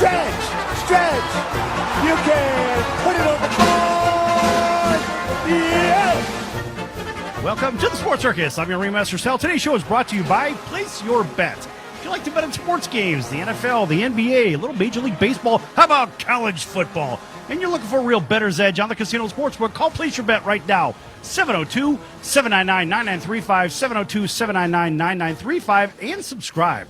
Stretch, stretch. You can put it on the board. Yes. Welcome to the Sports Circus. I'm your Ringmaster Sal. Today's show is brought to you by Place Your Bet. If you like to bet on sports games, the NFL, the NBA, a little Major League Baseball, how about college football? And you're looking for a real bettor's edge on the casino sportsbook, call Place Your Bet right now. 702-799-9935, 702-799-9935, and subscribe.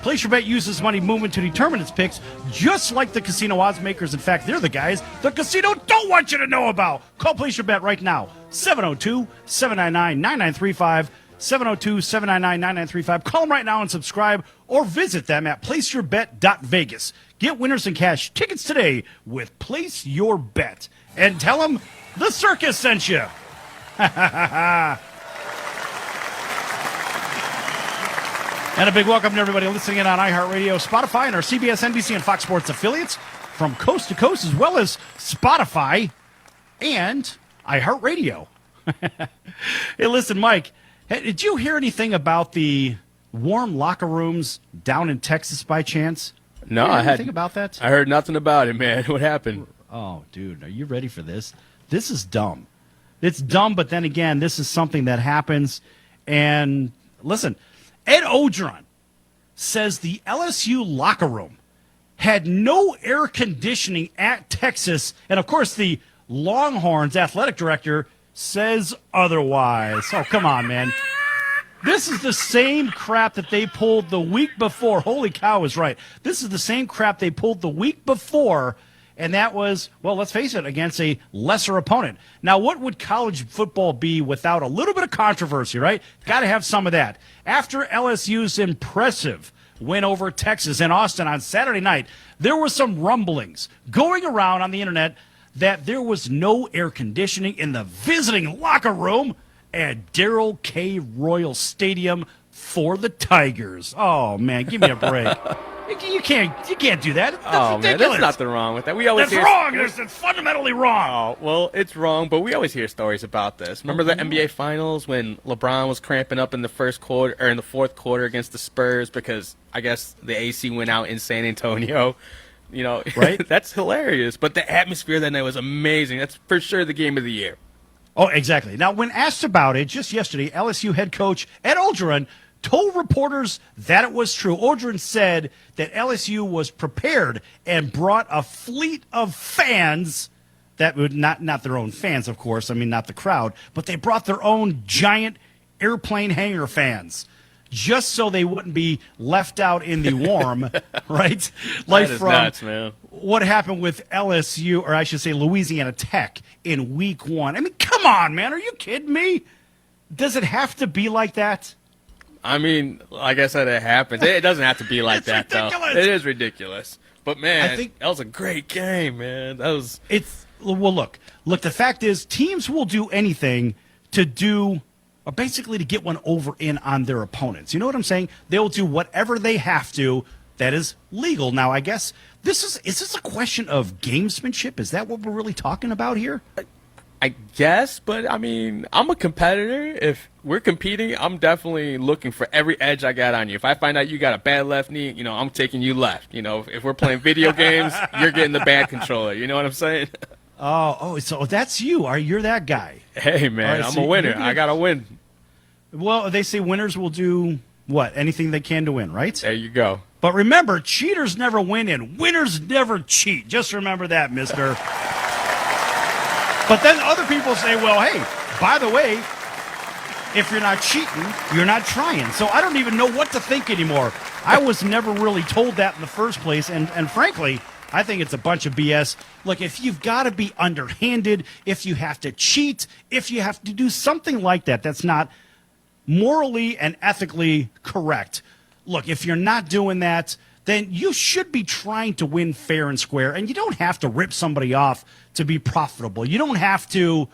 Place Your Bet uses money movement to determine its picks, just like the casino odds makers. In fact, they're the guys the casino don't want you to know about. Call Place Your Bet right now. 702-799-9935, 702-799-9935. Call them right now and subscribe, or visit them at placeyourbet.vegas. Get winners and cash tickets today with Place Your Bet. And tell them the circus sent you. And a big welcome to everybody listening in on iHeartRadio, Spotify, and our CBS, NBC, and Fox Sports affiliates from coast to coast, as well as Spotify and iHeartRadio. Hey, listen, Mike, did you hear anything about the warm locker rooms down in Texas by chance? No, I hadn't. Think about that. I heard nothing about it, man. What happened? Oh, dude, are you ready for this? This is dumb. It's dumb, but then again, this is something that happens. And listen, Ed Ogeron says the LSU locker room had no air conditioning at Texas, and of course, the Longhorns athletic director says otherwise. Oh, come on, man. This is the same crap that they pulled the week before. Holy cow is right. This is the same crap they pulled the week before, and that was, well, let's face it, against a lesser opponent. Now, what would college football be without a little bit of controversy, right? Got to have some of that. After LSU's impressive win over Texas in Austin on Saturday night, there were some rumblings going around on the internet that there was no air conditioning in the visiting locker room at Darrell K. Royal Stadium for the Tigers. Oh, man, give me a break. You can't do that. That's ridiculous. Man, there's nothing wrong with that. That's wrong. It's fundamentally wrong. Oh, well, it's wrong, but we always hear stories about this. Remember the NBA Finals when LeBron was cramping up in the fourth quarter against the Spurs because I guess the AC went out in San Antonio. You know, right? That's hilarious. But the atmosphere that night was amazing. That's for sure the game of the year. Oh, exactly. Now, when asked about it just yesterday, LSU head coach Ed Ogeron told reporters that it was true. Ogeron said that LSU was prepared and brought a fleet of fans that would not their own fans, of course. I mean, not the crowd, but they brought their own giant airplane hangar fans just so they wouldn't be left out in the warm, right? Like that is from nuts, man. What happened with LSU, or I should say Louisiana Tech, in week 1. I mean, come on, man. Are you kidding me? Does it have to be like that? I mean, like I said, it happens. It doesn't have to be like that, ridiculous. though. It is ridiculous. But, man, I think that was a great game, man. Well, look, the fact is teams will do anything to do – or basically to get one over in on their opponents. You know what I'm saying? They'll do whatever they have to that is legal. Now, I guess is this a question of gamesmanship? Is that what we're really talking about here? I guess, but I mean, I'm a competitor. If we're competing, I'm definitely looking for every edge I got on you. If I find out you got a bad left knee, you know, I'm taking you left. You know, if we're playing video games, you're getting the bad controller. You know what I'm saying? Oh, so that's you. You're that guy. Hey, man, right, I'm a winner. I got to win. Well, they say winners will do what? Anything they can to win, right? There you go. But remember, cheaters never win and winners never cheat. Just remember that, mister. But then other people say, well, hey, by the way, if you're not cheating, you're not trying. So I don't even know what to think anymore. I was never really told that in the first place. And frankly, I think it's a bunch of BS. Look, if you've got to be underhanded, if you have to cheat, if you have to do something like that, that's not morally and ethically correct. Look, if you're not doing that, then you should be trying to win fair and square. And you don't have to rip somebody off to be profitable. You don't have to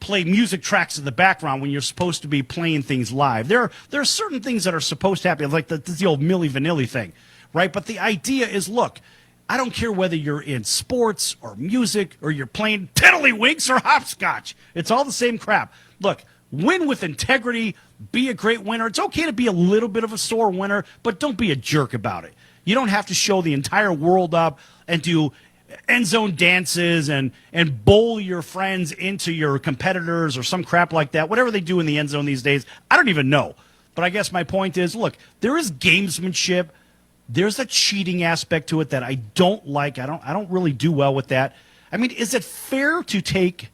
play music tracks in the background when you're supposed to be playing things live. There are certain things that are supposed to happen, like the old Milli Vanilli thing, right? But the idea is, look, I don't care whether you're in sports or music or you're playing tiddlywinks or hopscotch. It's all the same crap. Look, win with integrity, be a great winner. It's okay to be a little bit of a sore winner, but don't be a jerk about it. You don't have to show the entire world up and do end zone dances and bowl your friends into your competitors or some crap like that. Whatever they do in the end zone these days, I don't even know. But I guess my point is, look, there is gamesmanship. There's a cheating aspect to it that I don't like. I don't really do well with that. I mean, is it fair to take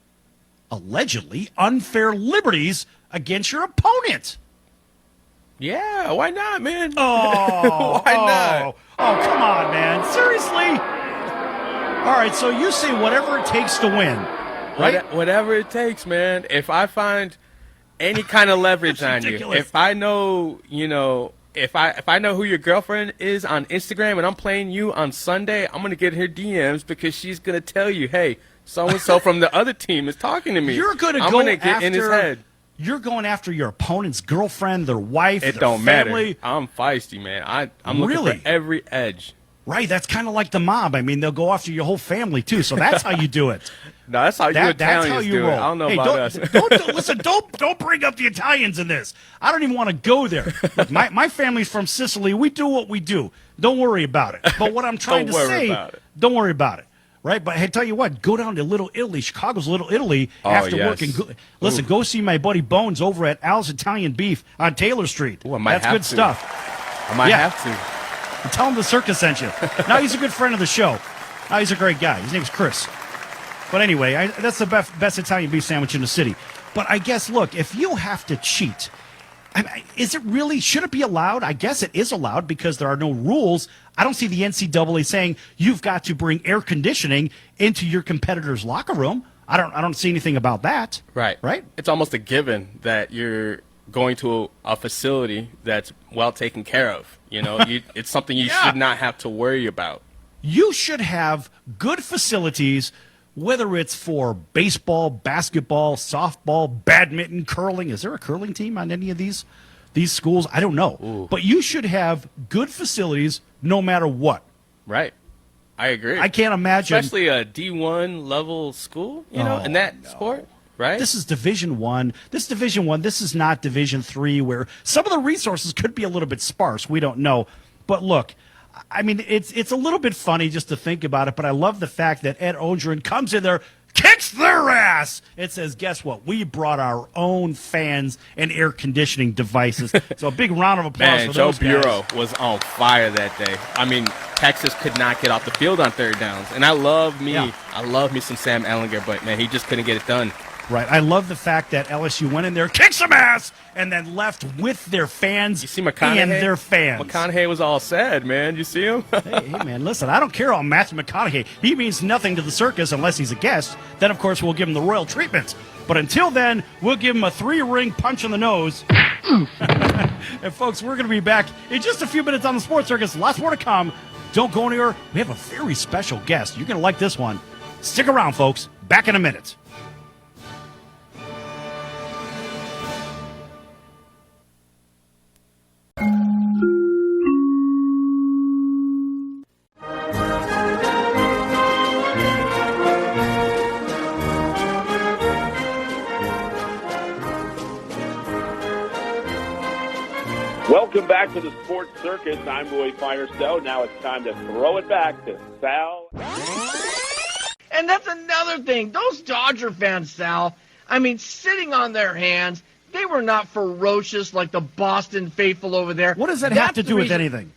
allegedly unfair liberties against your opponent? Yeah, why not, man? Oh, why not? Oh, come on, man. Seriously? All right, so you say whatever it takes to win, right? Whatever it takes, man. If I find any kind of leverage on you, ridiculous. if I know, if I know who your girlfriend is on Instagram and I'm playing you on Sunday, I'm gonna get her DMs because she's gonna tell you, hey, so and so from the other team is talking to me. You're gonna I'm go gonna get after in his head. You're going after your opponent's girlfriend, their wife, It their don't family. matter. I'm feisty, man. I'm looking Really? for every edge. Right, that's kind of like the mob. I mean, they'll go after your whole family too. So that's how you do it. No, that's how you That's Italians how you do roll. it. I don't know Hey, about us. Listen, don't bring up the Italians in this. I don't even want to go there. Look, my family's from Sicily. We do what we do. Don't worry about it. But what I'm trying to Don't worry say, about it. don't worry about it. Right? But hey, tell you what, go down to Little Italy, Chicago's Little Italy after yes. work. And listen, go see my buddy Bones over at Al's Italian Beef on Taylor Street. Ooh, I might That's have good to. stuff. I might Yeah. have to. And tell him the circus sent you. Now he's a good friend of the show. Now he's a great guy. His name's Chris. But anyway, that's the best Italian beef sandwich in the city. But I guess, look, if you have to cheat, is it really, should it be allowed? I guess it is allowed because there are no rules. I don't see the NCAA saying you've got to bring air conditioning into your competitor's locker room. I don't see anything about that. Right. Right? It's almost a given that you're going to a facility that's well taken care of. It's something you Yeah. should not have to worry about. You should have good facilities, whether it's for baseball, basketball, softball, badminton, curling. Is there a curling team on any of these schools? I don't know. Ooh. But you should have good facilities no matter what. Right. I agree. I can't imagine. Especially a D1 level school, in that sport, right? This is Division One. This is not Division III, where some of the resources could be a little bit sparse. We don't know. But look, I mean, it's a little bit funny just to think about it, but I love the fact that Ed Ogeron comes in there, kicks their ass, and says, guess what? We brought our own fans and air conditioning devices. So a big round of applause Man, for Joe those guys. Bureau was on fire that day. I mean, Texas could not get off the field on third downs. And I love me some Sam Ellinger, but, man, he just couldn't get it done. Right. I love the fact that LSU went in there, kicked some ass, and then left with their fans You see McConaughey? and their fans. McConaughey was all sad, man. You see him? Hey, man, listen, I don't care about Matthew McConaughey. He means nothing to the circus unless he's a guest. Then, of course, we'll give him the royal treatment. But until then, we'll give him a 3-ring punch in the nose. And, folks, we're going to be back in just a few minutes on the Sports Circus. Lots more to come. Don't go anywhere. We have a very special guest. You're going to like this one. Stick around, folks. Back in a minute. Welcome back to the Sports Circus. I'm Roy Firestone. Now it's time to throw it back to Sal. And that's another thing. Those Dodger fans, Sal, I mean, sitting on their hands, they were not ferocious like the Boston faithful over there. What does that That's have to the do with reason- anything?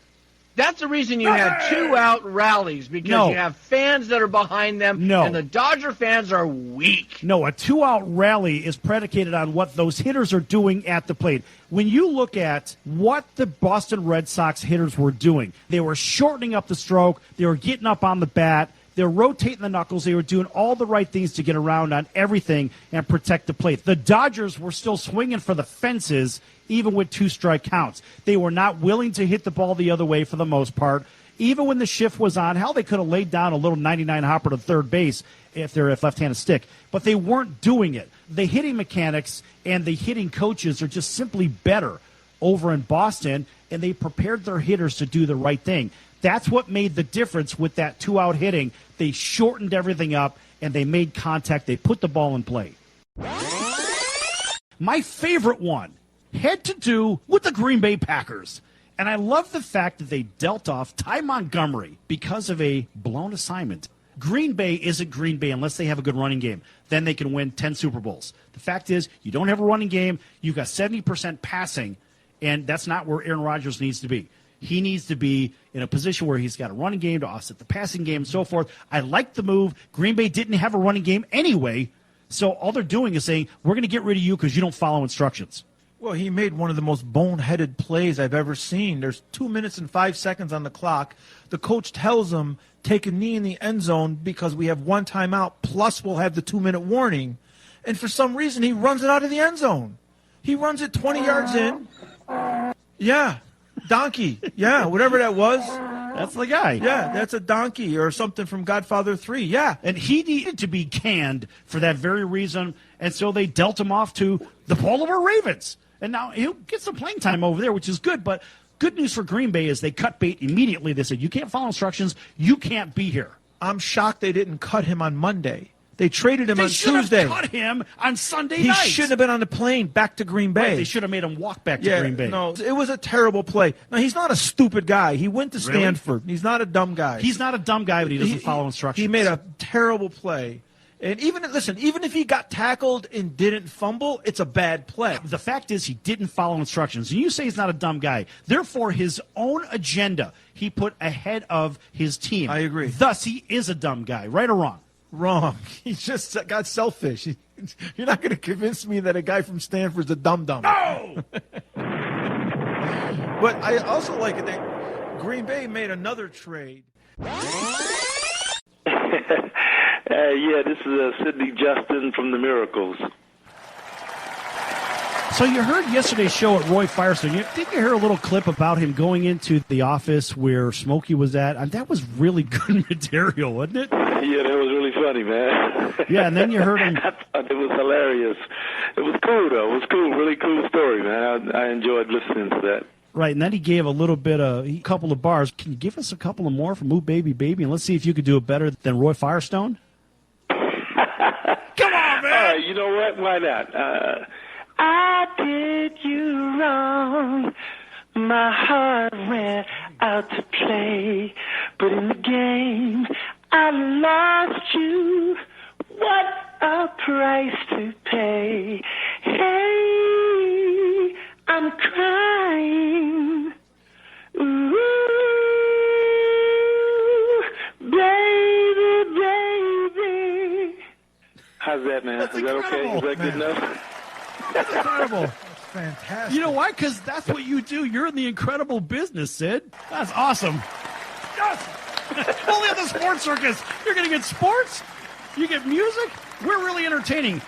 That's the reason you have 2-out rallies, because No. you have fans that are behind them, No. and the Dodger fans are weak. No, a 2-out rally is predicated on what those hitters are doing at the plate. When you look at what the Boston Red Sox hitters were doing, they were shortening up the stroke, they were getting up on the bat, they were rotating the knuckles, they were doing all the right things to get around on everything and protect the plate. The Dodgers were still swinging for the fences even with 2-strike counts. They were not willing to hit the ball the other way for the most part. Even when the shift was on, hell, they could have laid down a little 99 hopper to third base if they're a left-handed stick. But they weren't doing it. The hitting mechanics and the hitting coaches are just simply better over in Boston, and they prepared their hitters to do the right thing. That's what made the difference with that 2-out hitting. They shortened everything up, and they made contact. They put the ball in play. My favorite one had to do with the Green Bay Packers. And I love the fact that they dealt off Ty Montgomery because of a blown assignment. Green Bay isn't Green Bay unless they have a good running game. Then they can win 10 Super Bowls. The fact is, you don't have a running game. You've got 70% passing, and that's not where Aaron Rodgers needs to be. He needs to be in a position where he's got a running game to offset the passing game and so forth. I like the move. Green Bay didn't have a running game anyway, so all they're doing is saying, we're going to get rid of you because you don't follow instructions. Well, he made one of the most boneheaded plays I've ever seen. There's 2 minutes and 5 seconds on the clock. The coach tells him, take a knee in the end zone because we have one timeout, plus we'll have the 2-minute warning. And for some reason, he runs it out of the end zone. He runs it 20 yards in. Yeah, donkey. Yeah, whatever that was. That's the guy. Yeah, that's a donkey or something from Godfather 3. Yeah. And he needed to be canned for that very reason, and so they dealt him off to the Baltimore Ravens. And now he'll get some playing time over there, which is good, but good news for Green Bay is they cut bait immediately. They said, you can't follow instructions, you can't be here. I'm shocked they didn't cut him on Monday. They traded him on Tuesday. They should have cut him on Sunday night. He shouldn't have been on the plane back to Green Bay. Right, they should have made him walk back to Green Bay. No, it was a terrible play. Now, he's not a stupid guy. He went to Stanford. He's not a dumb guy. He's not a dumb guy, but he doesn't follow instructions. He made a terrible play. And even if he got tackled and didn't fumble, it's a bad play. The fact is he didn't follow instructions. And you say he's not a dumb guy. Therefore, his own agenda he put ahead of his team. I agree. Thus, he is a dumb guy. Right or wrong? Wrong. He just got selfish. You're not going to convince me that a guy from Stanford's a dum-dum. No! But I also like it that Green Bay made another trade. Yeah, this is Sidney Justin from the Miracles. So you heard yesterday's show at Roy Firestone. Didn't you hear a little clip about him going into the office where Smokey was at? That was really good material, wasn't it? Yeah, that was really funny, man. Yeah, and then you heard him. I thought it was hilarious. It was cool, though. It was cool. Really cool story, man. I enjoyed listening to that. Right, and then he gave a couple of bars. Can you give us a couple of more from Ooh Baby Baby, and let's see if you could do it better than Roy Firestone? Come on, man! All right, you know what? Why not? I did you wrong. My heart went out to play, but in the game I lost you. What a price to pay. Hey, I'm crying. Ooh, baby, baby. How's that, man? That's Is that okay? Is that good enough? That's incredible. That's fantastic. You know why? Because that's what you do. You're in the incredible business, Sid. That's awesome. Yes! Only on the Sports Circus. You're going to get sports. You get music. We're really entertaining.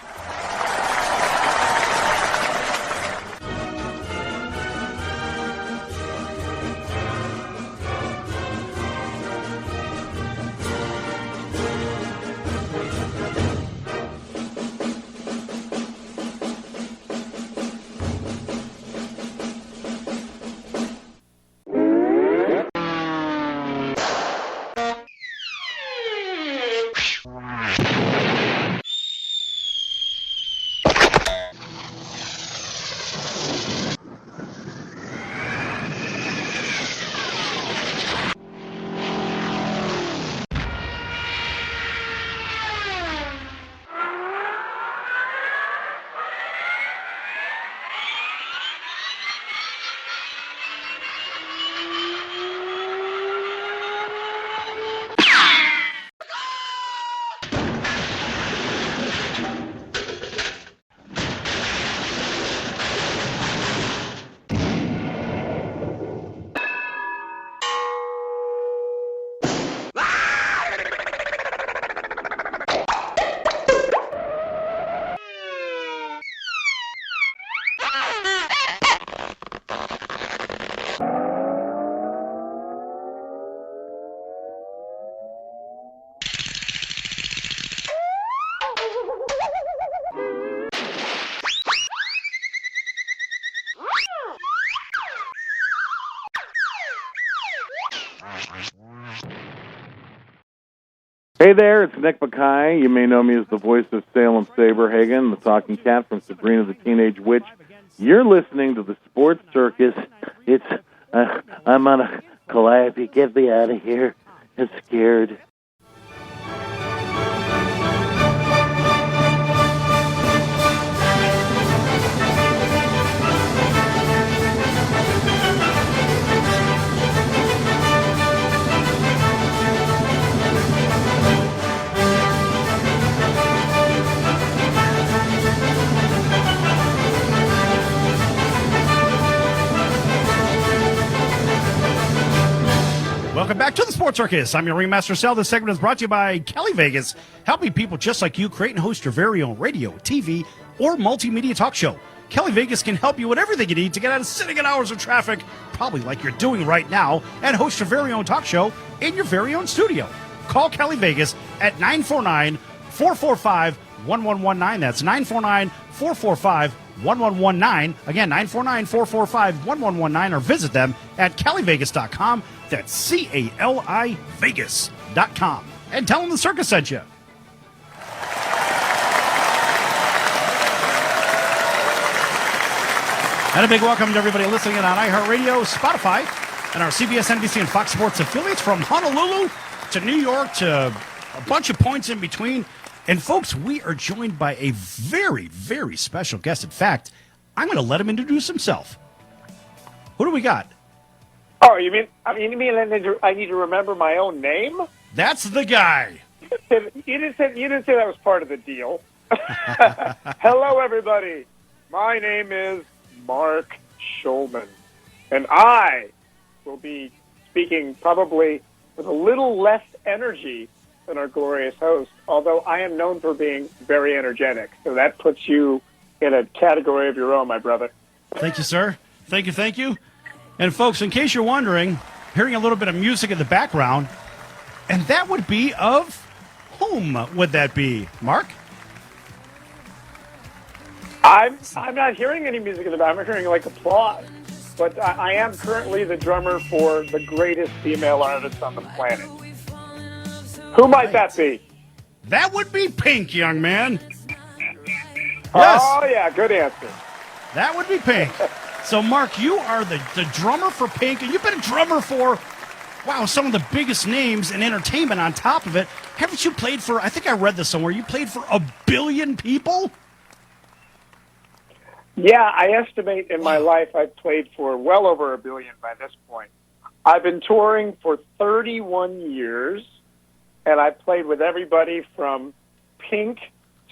Hey there, it's Nick Mackay. You may know me as the voice of Salem Saberhagen, the talking cat from Sabrina the Teenage Witch. You're listening to the Sports Circus. It's I'm on a calliope. Get me out of here. I'm scared. Welcome back to the Sports Circus. I'm your Ringmaster Sal. This segment is brought to you by Kelly Vegas, helping people just like you create and host your very own radio, TV, or multimedia talk show. Kelly Vegas can help you with everything you need to get out of sitting in hours of traffic, probably like you're doing right now, and host your very own talk show in your very own studio. Call Kelly Vegas at 949-445-1119. That's 949-445-1119. Again, 949-445-1119, or visit them at kellyvegas.com. That's CALI Vegas.com. And tell them the circus sent you. And a big welcome to everybody listening in on iHeartRadio, Spotify, and our CBS, NBC, and Fox Sports affiliates from Honolulu to New York to a bunch of points in between. And folks, we are joined by a very, very special guest. In fact, I'm going to let him introduce himself. Who do we got? Oh, you mean I need to remember my own name? That's the guy. You didn't say that was part of the deal. Hello, everybody. My name is Mark Schulman, and I will be speaking probably with a little less energy than our glorious host, although I am known for being very energetic. So that puts you in a category of your own, my brother. Thank you, sir. Thank you. And folks, in case you're wondering, hearing a little bit of music in the background, and that would be of whom would that be, Mark? I'm not hearing any music in the background. I'm hearing like applause. But I am currently the drummer for the greatest female artist on the planet. Who might that be? That would be Pink, young man. Yes. Oh, yeah, good answer. That would be Pink. So, Mark, you are the drummer for Pink, and you've been a drummer for, wow, some of the biggest names in entertainment on top of it. Haven't you played for, I think I read this somewhere, you played for 1 billion people? Yeah, I estimate in my life I've played for well over 1 billion by this point. I've been touring for 31 years, and I've played with everybody from Pink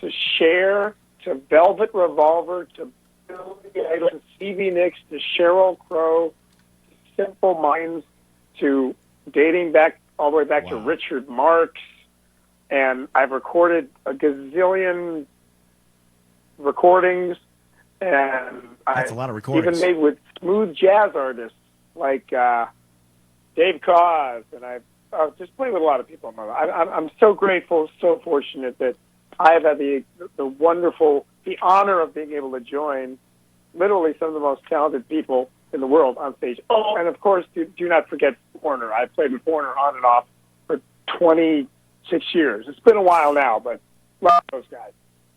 to Cher to Velvet Revolver to to Stevie Nicks to Sheryl Crow, to Simple Minds, to dating back all the way back to Richard Marx, and I've recorded a gazillion recordings, and that's a lot of recordings. Even made with smooth jazz artists like Dave Koz, and I've just played with a lot of people in my life. I'm so grateful, so fortunate that I've had the honor of being able to join literally some of the most talented people in the world on stage. Oh, and of course, do not forget Foreigner. I've played with Foreigner on and off for 26 years. It's been a while now, but love those guys.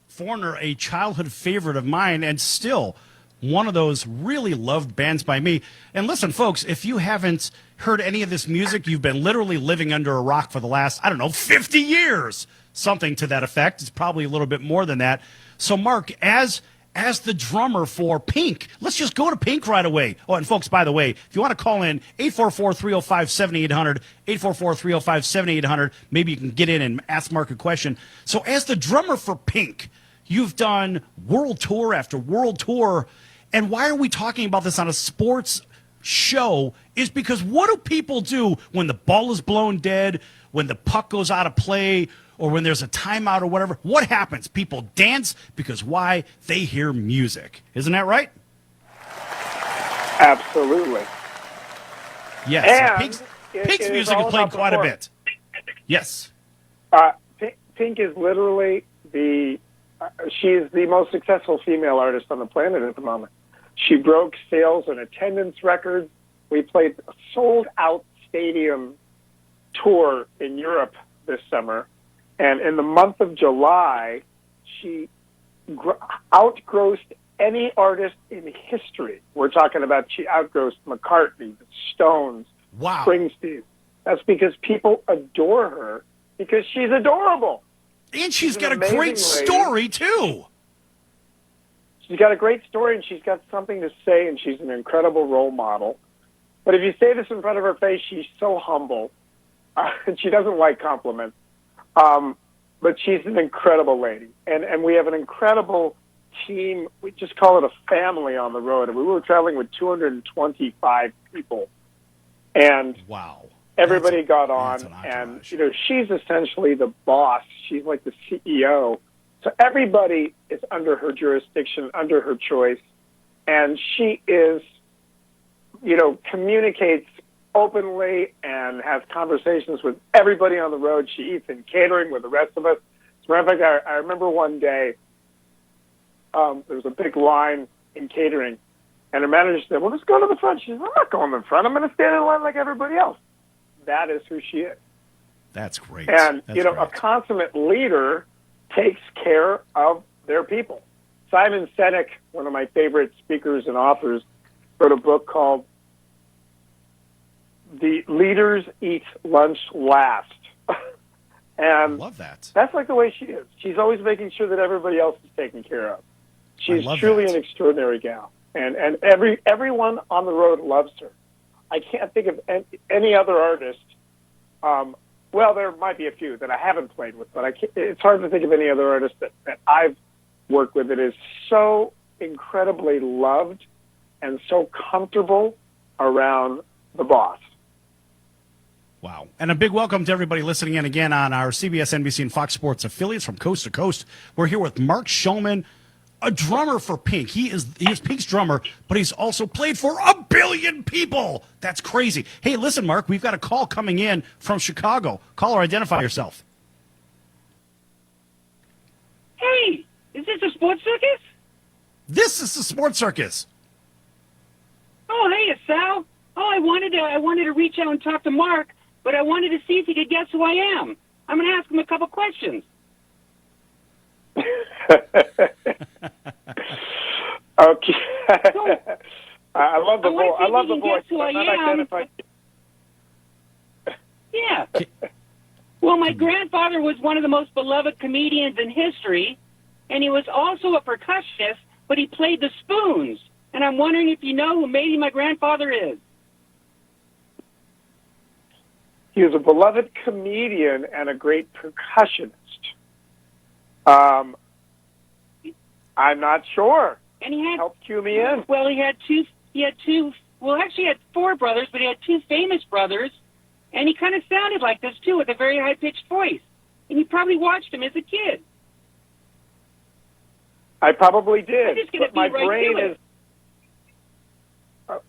Foreigner, a childhood favorite of mine, and still one of those really loved bands by me. And listen, folks, if you haven't heard any of this music, you've been literally living under a rock for the last, 50 years. Something to that effect. It's probably a little bit more than that. So, Mark, as the drummer for Pink, let's just go to Pink right away. Oh, and folks, by the way, if you want to call in, 844-305-7800, 844-305-7800, maybe you can get in and ask Mark a question. So, as the drummer for Pink, you've done world tour after world tour, and why are we talking about this on a sports show is because what do people do when the ball is blown dead, when the puck goes out of play, or when there's a timeout or whatever? What happens? People dance because why? They hear music. Isn't that right? Absolutely. Yes. Pink's music is played quite a bit. Yes. Pink is literally she is the most successful female artist on the planet at the moment. She broke sales and attendance records. We played a sold-out stadium tour in Europe this summer. And in the month of July, she outgrossed any artist in history. We're talking about she outgrows McCartney, the Stones, Wow. Springsteen. That's because people adore her because she's adorable. And she's an got a amazing great lady. story, too. She's got a great story, and she's got something to say, and she's an incredible role model. But if you say this in front of her face, she's so humble, and she doesn't like compliments. But she's an incredible lady, and we have an incredible team. We just call it a family on the road. And we were traveling with 225 people, and Wow. everybody got on, that's an and entourage. she's essentially the boss. She's like the CEO. So everybody is under her jurisdiction, under her choice, and she is, communicates openly and has conversations with everybody on the road. She eats in catering with the rest of us. As a matter of fact, I remember one day there was a big line in catering, and her manager said, "Well, let's go to the front." She said, "I'm not going to the front. I'm going to stand in line like everybody else." That is who she is. That's great. And, That's a great. consummate leader takes care of their people. Simon Sinek, one of my favorite speakers and authors, wrote a book called The Leaders Eat Lunch Last. And love that. that's like the way she is. She's always making sure that everybody else is taken care of. She's love truly that. an extraordinary gal. And everyone on the road loves her. I can't think of any other artist. Well, there might be a few that I haven't played with, but it's hard to think of any other artist that I've worked with that is so incredibly loved and so comfortable around the boss. Wow. And a big welcome to everybody listening in again on our CBS, NBC, and Fox Sports affiliates from coast to coast. We're here with Mark Schulman, a drummer for Pink. He is Pink's drummer, but he's also played for 1 billion people. That's crazy. Hey, listen, Mark, we've got a call coming in from Chicago. Caller, identify yourself. Hey, is this a Sports Circus? This is the Sports Circus. Oh, hey, it's Sal. Oh, I wanted to reach out and talk to Mark, but I wanted to see if he could guess who I am. I'm going to ask him a couple questions. Okay. I love the voice. I love the voice. Who I I'm not am. identifying. Yeah. Well, my grandfather was one of the most beloved comedians in history, and he was also a percussionist, but he played the spoons. And I'm wondering if you know who maybe my grandfather is. He was a beloved comedian and a great percussionist. I'm not sure. And he had Help cue me in. Well, he had two. Well, actually, he had 4 brothers, but he had 2 famous brothers, and he kind of sounded like this too, with a very high-pitched voice. And you probably watched him as a kid. I probably did. I'm just gonna but my beat right brain to it. is.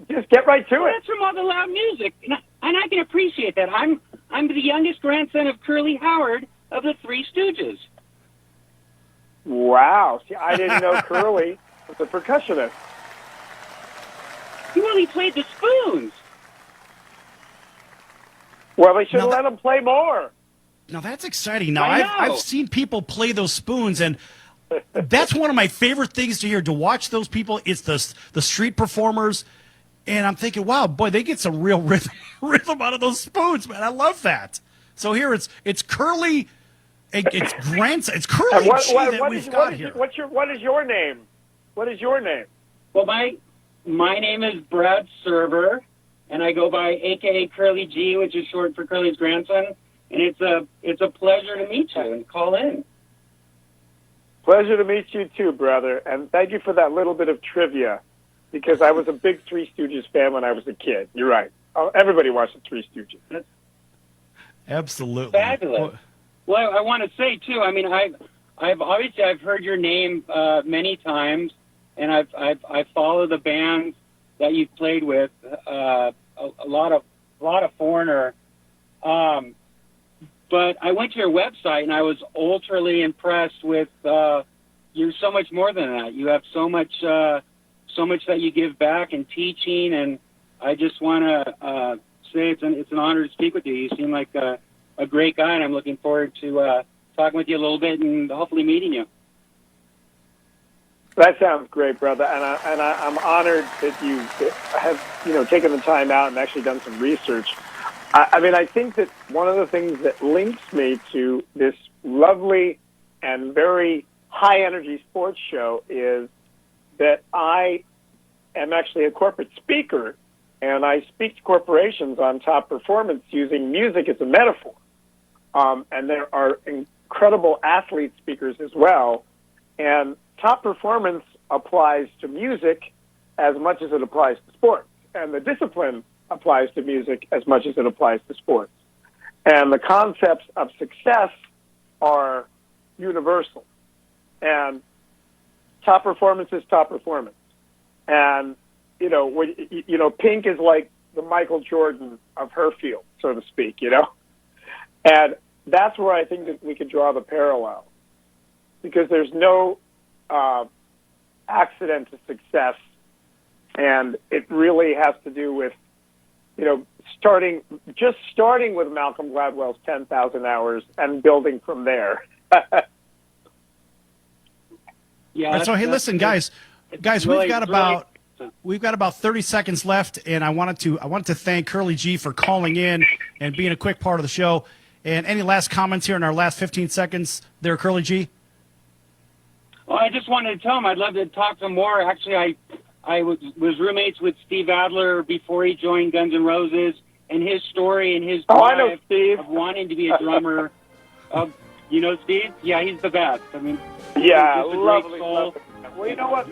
Just get right to Well, it. that's from all the loud music, and I can appreciate that. I'm the youngest grandson of Curly Howard of the Three Stooges. Wow. See, I didn't know Curly was a percussionist. Well, he played the spoons. Well, they should Now let him play more. Now, that's exciting. Now, I know. I've seen people play those spoons, and that's one of my favorite things to hear, to watch those people. It's the street performers, and I'm thinking, wow, boy, they get some real rhythm out of those spoons, man. I love that. So here it's Curly, it's grandson, it's Curly And G that we've got here. What is your name? What is your name? Well, my name is Brad Server, and I go by AKA Curly G, which is short for Curly's grandson. And it's a pleasure to meet you and call in. Pleasure to meet you too, brother. And thank you for that little bit of trivia, because I was a big Three Stooges fan when I was a kid. You're right. Everybody watched the Three Stooges. Absolutely. Fabulous. Well, I want to say too. I mean, I've heard your name many times, and I've followed the bands that you've played with. A lot of Foreigner. But I went to your website and I was ultraly impressed with. You're so much more than that. You have so much that you give back in teaching, and I just want to say it's an honor to speak with you. You seem like a great guy, and I'm looking forward to talking with you a little bit and hopefully meeting you. That sounds great, brother, and I'm honored that you have taken the time out and actually done some research. I mean, I think that one of the things that links me to this lovely and very high-energy sports show is that I am actually a corporate speaker, and I speak to corporations on top performance using music as a metaphor. And there are incredible athlete speakers as well, and top performance applies to music as much as it applies to sports, and the discipline applies to music as much as it applies to sports. And the concepts of success are universal. And top performance is top performance. And, Pink is like the Michael Jordan of her field, so to speak, And that's where I think that we could draw the parallel. Because there's no accident to success, and it really has to do with, starting with Malcolm Gladwell's 10,000 Hours and building from there. Yeah. Right, so hey, listen, guys, really, we've got about 30 seconds left, and I wanted to thank Curly G for calling in and being a quick part of the show. And any last comments here in our last 15 seconds there, Curly G? Well, I just wanted to tell him I'd love to talk to him more. Actually, I was roommates with Steve Adler before he joined Guns N' Roses, and his story and his drive of wanting to be a drummer. Steve? Yeah, he's the best. I mean, yeah, he's lovely. soul. Well, you know what?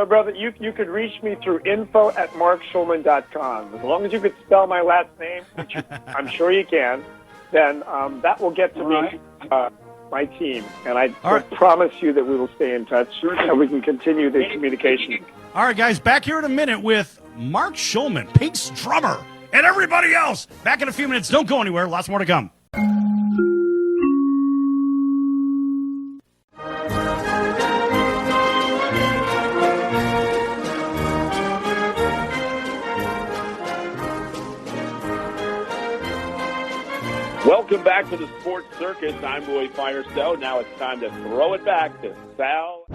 Brother, you could reach me through info@markschulman.com. As long as you could spell my last name, which I'm sure you can, then that will get to me, my team. And I promise you that we will stay in touch and we can continue the communication. All right, guys, back here in a minute with Mark Schulman, Pink's drummer, and everybody else. Back in a few minutes. Don't go anywhere. Lots more to come. Welcome back to the Sports Circus. I'm Roy Firestone. Now it's time to throw it back to Sal.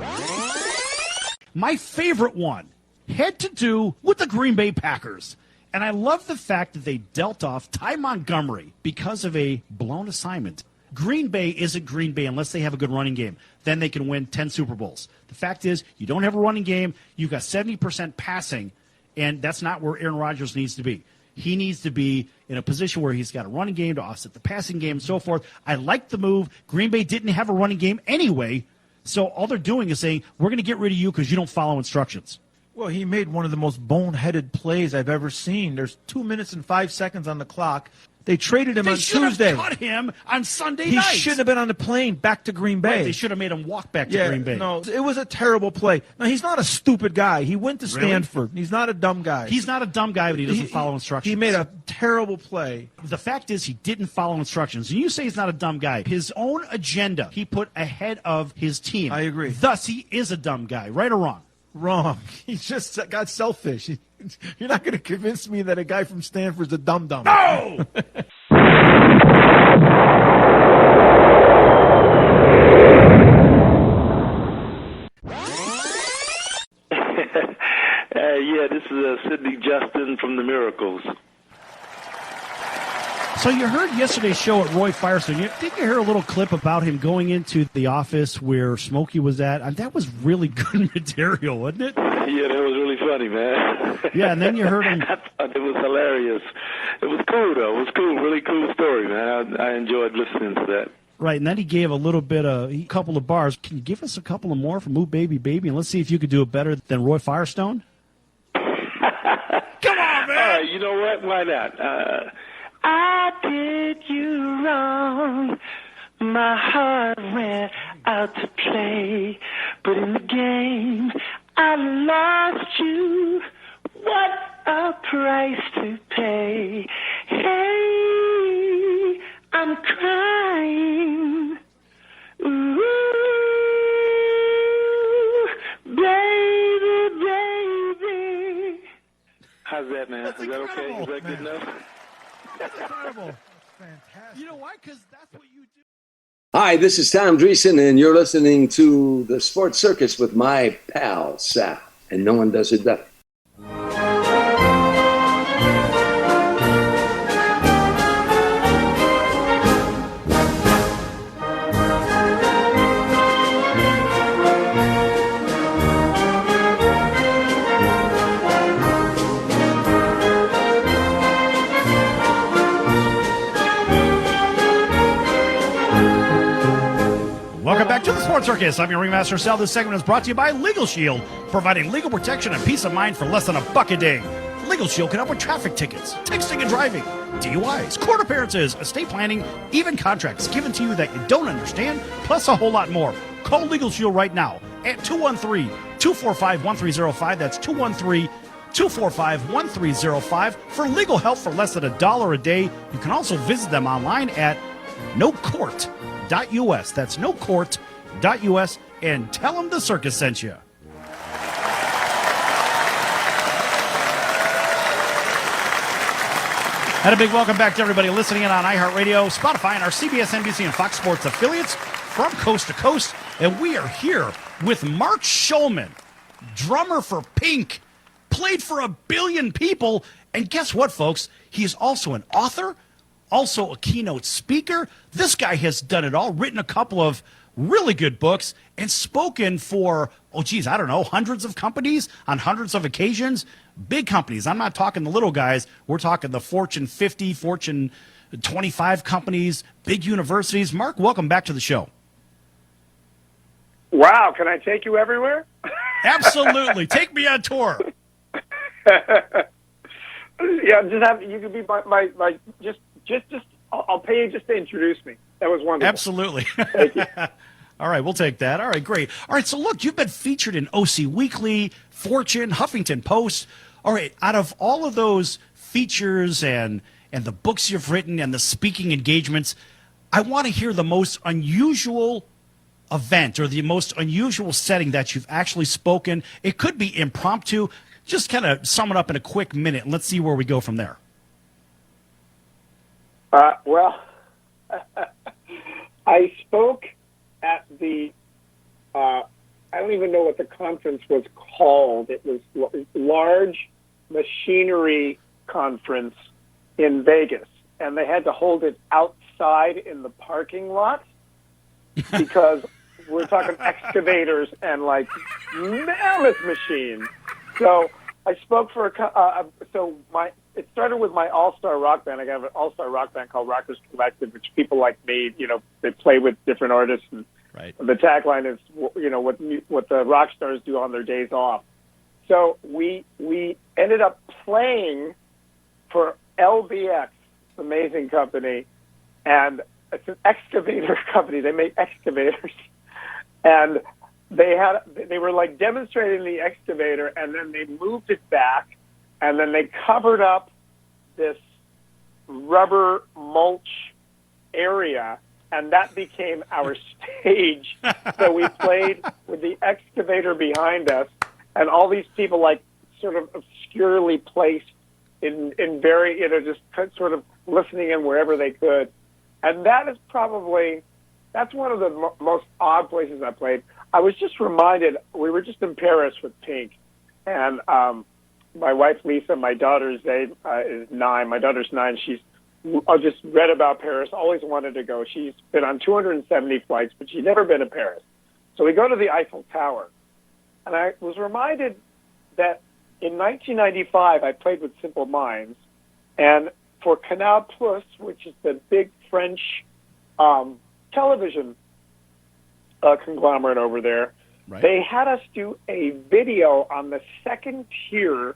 My favorite one had to do with the Green Bay Packers. And I love the fact that they dealt off Ty Montgomery because of a blown assignment. Green Bay isn't Green Bay unless they have a good running game. Then they can win 10 Super Bowls. The fact is, you don't have a running game. You've got 70% passing, and that's not where Aaron Rodgers needs to be. He needs to be in a position where he's got a running game to offset the passing game and so forth. I like the move. Green Bay didn't have a running game anyway, so all they're doing is saying, we're going to get rid of you because you don't follow instructions. Well, he made one of the most boneheaded plays I've ever seen. There's 2 minutes and 5 seconds on the clock. They traded him on Tuesday. They should have cut him on Sunday He night. shouldn't have been on the plane back to Green Bay. Right, they should have made him walk back to Green Bay. No, it was a terrible play. Now, he's not a stupid guy. He went to Stanford. He's not a dumb guy. He's not a dumb guy, but he doesn't follow instructions. He made a terrible play. The fact is he didn't follow instructions. And you say he's not a dumb guy. His own agenda he put ahead of his team. I agree. Thus, he is a dumb guy. Right or wrong? Wrong. He just got selfish. You're not going to convince me that a guy from Stanford's a dum-dum. No! Yeah, this is Sidney Justin from The Miracles. So you heard yesterday's show at Roy Firestone. Did you hear a little clip about him going into the office where Smokey was at? That was really good material, wasn't it? Yeah, that was really funny, man. Yeah, and then you heard him. I thought it was hilarious. It was cool, though. It was cool. Really cool story, man. I enjoyed listening to that. Right, and then he gave a couple of bars. Can you give us a couple of more from Ooh Baby Baby, and let's see if you could do it better than Roy Firestone? Come on, man! All right, you know what? Why not? I did you wrong. My heart went out to play, but in the game I lost you. What a price to pay. Hey, I'm crying. Ooh, baby, baby. How's that, man? That's Is that okay? incredible, Is that good enough? That's incredible. Fantastic. You know why? Because that's what you do. Hi, this is Tom Dreesen, and you're listening to the Sports Circus with my pal, Sal. And no one does it better. Welcome back to the Sports Circus. I'm your Ringmaster Sal. This segment is brought to you by Legal Shield, providing legal protection and peace of mind for less than $1 a day. Legal Shield can help with traffic tickets, texting and driving, DUIs, court appearances, estate planning, even contracts given to you that you don't understand, plus a whole lot more. Call Legal Shield right now at 213-245-1305. That's 213-245-1305 for legal help for less than $1 a day. You can also visit them online at nocourt.us. That's nocourt.us, and tell them the circus sent you. And a big welcome back to everybody listening in on iHeartRadio, Spotify, and our CBS, NBC, and Fox Sports affiliates from coast to coast. And we are here with Mark Schulman, drummer for Pink, played for 1 billion people. And guess what, folks? He is also an author, also a keynote speaker. This guy has done it all, written a couple of really good books, and spoken for, hundreds of companies on hundreds of occasions. Big companies. I'm not talking the little guys. We're talking the Fortune 50, Fortune 25 companies, big universities. Mark, welcome back to the show. Wow, can I take you everywhere? Absolutely. Take me on tour. Yeah, you could be my I'll pay you just to introduce me. That was wonderful. Absolutely. Thank you. All right, we'll take that. All right, great. All right, so look, you've been featured in OC Weekly, Fortune, Huffington Post. All right, out of all of those features and the books you've written and the speaking engagements, I want to hear the most unusual event or the most unusual setting that you've actually spoken. It could be impromptu. Just kind of sum it up in a quick minute, and let's see where we go from there. Well, I spoke at the, I don't even know what the conference was called. It was Large Machinery Conference in Vegas, and they had to hold it outside in the parking lot because we're talking excavators and like mammoth machines. So I spoke for it started with my all-star rock band. I have an all-star rock band called Rockers Collective, which people like me, they play with different artists. And right. The tagline is, what the rock stars do on their days off. So we ended up playing for LBX, amazing company, and it's an excavator company. They make excavators, and they were like demonstrating the excavator, and then they moved it back. And then they covered up this rubber mulch area, and that became our stage. So we played with the excavator behind us, and all these people, like, sort of obscurely placed in very, just sort of listening in wherever they could. And that is that's one of the most odd places I played. I was just reminded, we were just in Paris with Pink, and my wife, Lisa, my daughter's is 9. My daughter's 9. I just read about Paris, always wanted to go. She's been on 270 flights, but she's never been to Paris. So we go to the Eiffel Tower. And I was reminded that in 1995, I played with Simple Minds. And for Canal Plus, which is the big French television conglomerate over there, right, they had us do a video on the second tier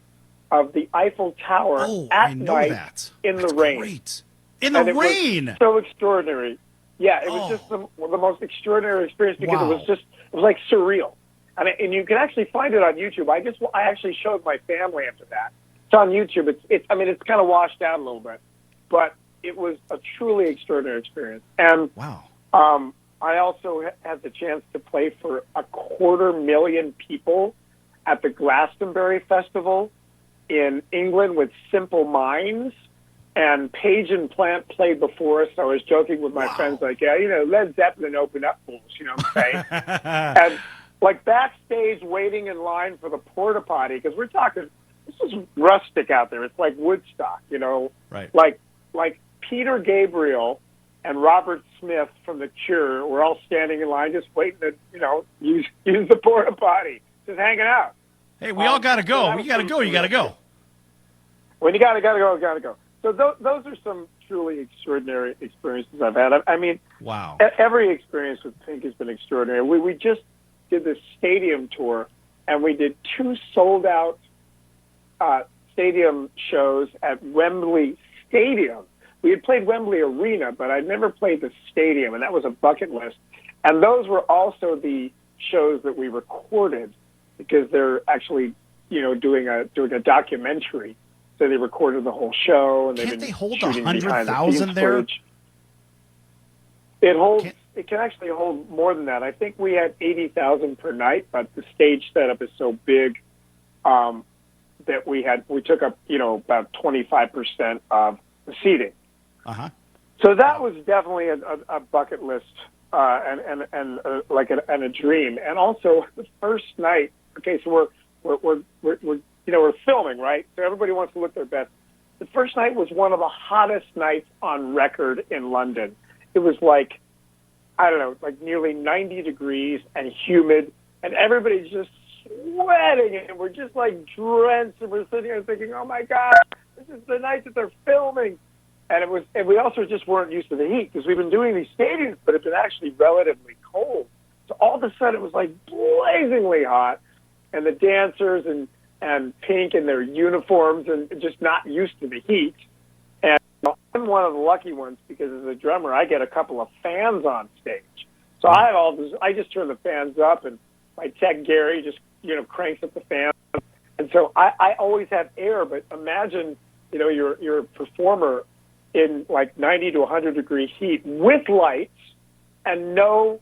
of the Eiffel Tower at night in the rain. Great. In the rain. Was so extraordinary. Yeah, it was just the most extraordinary experience because it was like surreal. And you can actually find it on YouTube. I actually showed my family after that. It's on YouTube. It's kind of washed out a little bit, but it was a truly extraordinary experience. And I also had the chance to play for 250,000 people at the Glastonbury Festival in England with Simple Minds. and Page and Plant played before us. I was joking with my friends, like, yeah, Led Zeppelin opened up for us, you know what I'm saying? And like backstage waiting in line for the porta potty, because we're talking, this is rustic out there. It's like Woodstock, Right. Like Peter Gabriel and Robert Smith from the Cher were all standing in line just waiting to, use the porta potty, just hanging out. Hey, we all got to go. You got to go. You got to go. When you got to go. So those are some truly extraordinary experiences I've had. I mean, wow. Every experience with Pink has been extraordinary. We just did this stadium tour, and we did 2 sold-out stadium shows at Wembley Stadium. We had played Wembley Arena, but I'd never played the stadium, and that was a bucket list. And those were also the shows that we recorded, because they're actually, doing a documentary. So they recorded the whole show, and Can't they hold 100,000 there? It can actually hold more than that. I think we had 80,000 per night, but the stage setup is so big that we took up about 25% of the seating. Uh-huh. So that was definitely a bucket list and a dream. And also the first night. Okay, so we're filming, right? So everybody wants to look their best. The first night was one of the hottest nights on record in London. It was like, I don't know, like nearly 90 degrees and humid, and everybody's just sweating, and we're just like drenched, and we're sitting here thinking, oh my God, this is the night that they're filming. And we also just weren't used to the heat, because we've been doing these stadiums, but it's been actually relatively cold. So all of a sudden it was like blazingly hot, and the dancers and Pink in their uniforms and just not used to the heat. And I'm one of the lucky ones, because as a drummer, I get a couple of fans on stage. So I have all this, I just turn the fans up, and my tech Gary just, cranks up the fans. And so I always have air, but imagine, you're a performer in like 90 to 100 degree heat with lights and no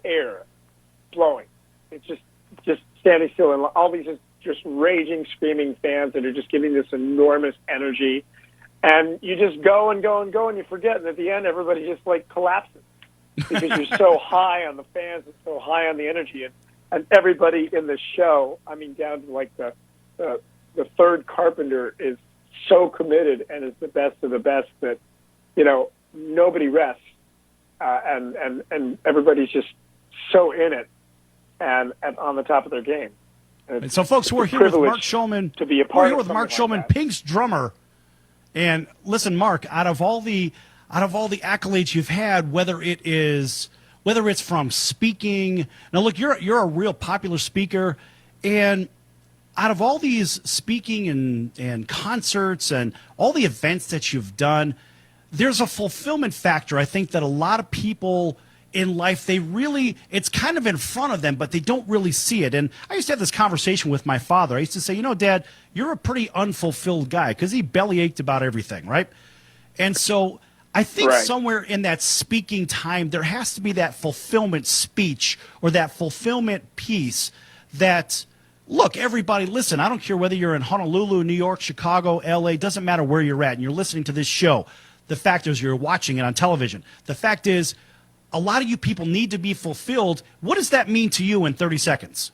air blowing. It's just standing still, and all these just raging, screaming fans that are just giving this enormous energy. And you just go and go and go, and you forget. And at the end, everybody just like collapses, because you're so high on the fans and so high on the energy. And everybody in the show, I mean, down to like the third carpenter, is so committed and is the best of the best that, nobody rests. And everybody's just so in it and on the top of their game. And so, folks, we're here with Mark Schulman. To be a part we're here with Mark Schulman, Pink's drummer. And listen, Mark, out of all the accolades you've had, whether it's from speaking. Now, look, you're a real popular speaker, and out of all these speaking and concerts and all the events that you've done, there's a fulfillment factor, I think, that a lot of people in life, it's kind of in front of them, but they don't really see it. And I used to have this conversation with my father. I used to say, Dad, you're a pretty unfulfilled guy, because he bellyached about everything, right? And so I think somewhere in that speaking time, there has to be that fulfillment speech or that fulfillment piece that, look, everybody, listen, I don't care whether you're in Honolulu, New York, Chicago, L.A., doesn't matter where you're at, and you're listening to this show. The fact is, you're watching it on television. The fact is, a lot of you people need to be fulfilled. What does that mean to you in 30 seconds?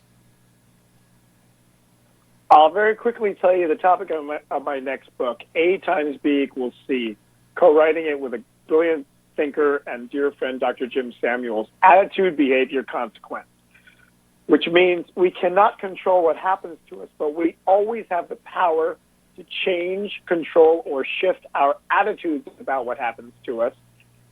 I'll very quickly tell you the topic of my next book, A times B equals C, co-writing it with a brilliant thinker and dear friend, Dr. Jim Samuels, Attitude, Behavior, Consequence, which means we cannot control what happens to us, but we always have the power to change, control, or shift our attitudes about what happens to us.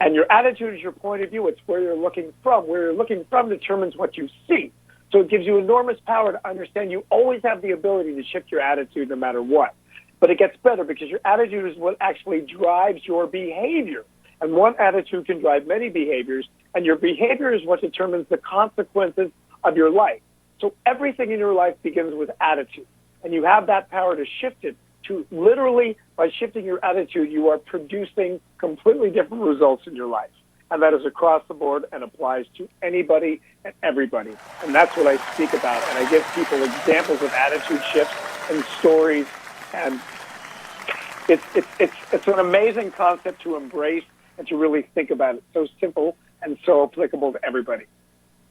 And your attitude is your point of view. It's where you're looking from. Where you're looking from determines what you see. So it gives you enormous power to understand you always have the ability to shift your attitude no matter what. But it gets better, because your attitude is what actually drives your behavior. And one attitude can drive many behaviors, and your behavior is what determines the consequences of your life. So everything in your life begins with attitude, and you have that power to shift it. To literally, by shifting your attitude, you are producing completely different results in your life. And that is across the board and applies to anybody and everybody. And that's what I speak about. And I give people examples of attitude shifts and stories. And it's an amazing concept to embrace and to really think about. It's so simple and so applicable to everybody.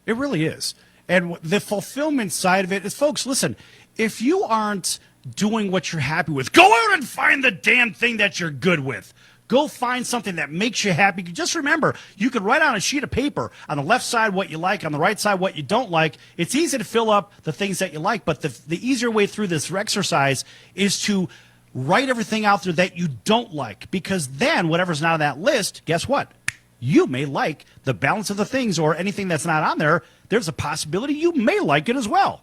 It really is. And the fulfillment side of it is, folks, listen, if you aren't doing what you're happy with, go out and find the damn thing that you're good with. Go find something that makes you happy. Just remember, you can write on a sheet of paper on the left side what you like, on the right side what you don't like. It's easy to fill up the things that you like, but the easier way through this exercise is to write everything out there that you don't like, because then whatever's not on that list, guess what? You may like the balance of the things, or anything that's not on there. There's a possibility you may like it as well.